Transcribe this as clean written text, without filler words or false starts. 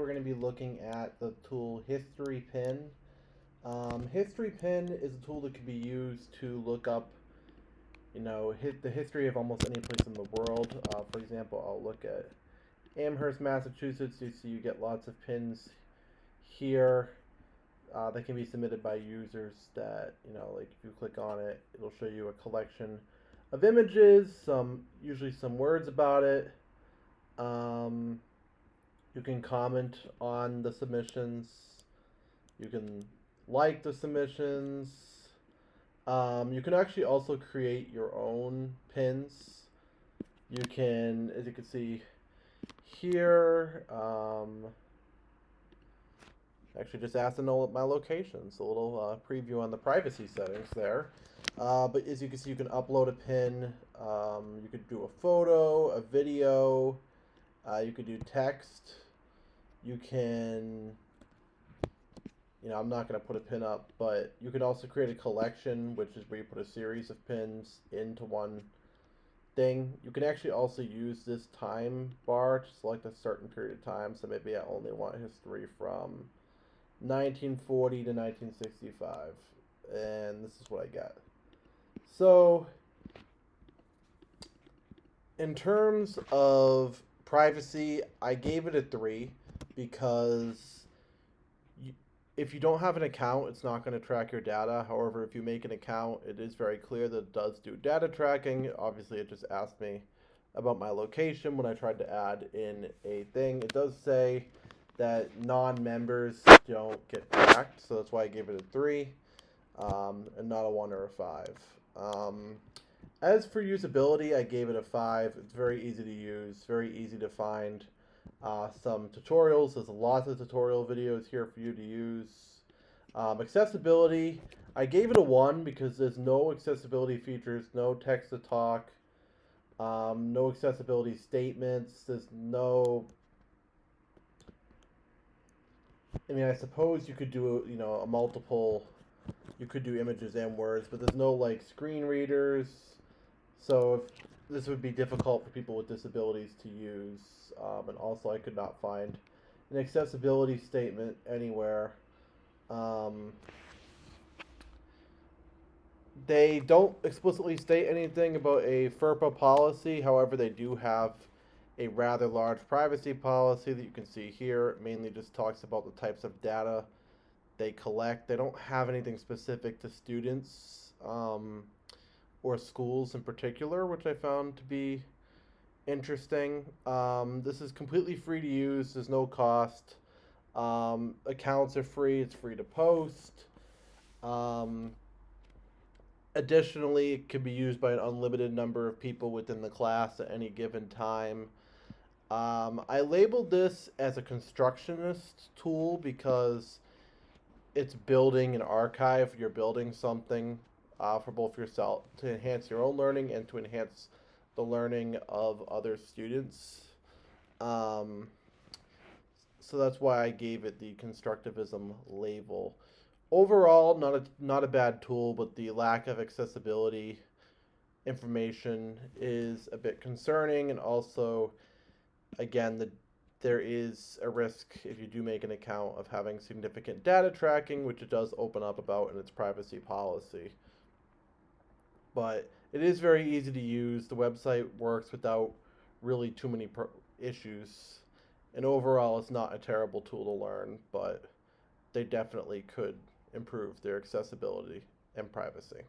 we're going to be looking at the tool Historypin. Historypin is a tool that can be used to look up, the history of almost any place in the world. For example, I'll look at Amherst, Massachusetts. You see, you get lots of pins here that can be submitted by users. That like if you click on it, it'll show you a collection of images, usually some words about it. Um, you can comment on the submissions. You can like the submissions. You can actually also create your own pins. You can, as you can see here, actually just ask to know my locations. A little preview on the privacy settings there. But as you can see, you can upload a pin. You could do a photo, a video. You could do text. You can, I'm not going to put a pin up, but you could also create a collection, which is where you put a series of pins into one thing. You can actually also use this time bar to select a certain period of time. So maybe I only want history from 1940 to 1965. And this is what I got. So, in terms of privacy, I gave it a 3 because if you don't have an account, it's not going to track your data. However, if you make an account, it is very clear that it does do data tracking. Obviously, it just asked me about my location when I tried to add in a thing. It does say that non-members don't get tracked, so that's why I gave it a 3 and not a 1 or a 5. As for usability, I gave it a 5. It's very easy to use, very easy to find. Some tutorials, there's lots of tutorial videos here for you to use. Accessibility, I gave it a 1 because there's no accessibility features, no text to talk, no accessibility statements, there's no... I suppose you could do, a multiple, you could do images and words, but there's no, screen readers. So this would be difficult for people with disabilities to use. And also I could not find an accessibility statement anywhere. They don't explicitly state anything about a FERPA policy. However, they do have a rather large privacy policy that you can see here. It mainly just talks about the types of data they collect. They don't have anything specific to students or schools in particular, which I found to be interesting. This is completely free to use. There's no cost. Accounts are free. It's free to post. Additionally, it can be used by an unlimited number of people within the class at any given time. I labeled this as a constructionist tool because it's building an archive. You're building something for both yourself to enhance your own learning and to enhance the learning of other students. So that's why I gave it the constructivism label. Overall, not a bad tool, but the lack of accessibility information is a bit concerning, and also, again, there is a risk if you do make an account of having significant data tracking, which it does open up about in its privacy policy. But it is very easy to use. The website works without really too many issues. And overall, it's not a terrible tool to learn, but they definitely could improve their accessibility and privacy.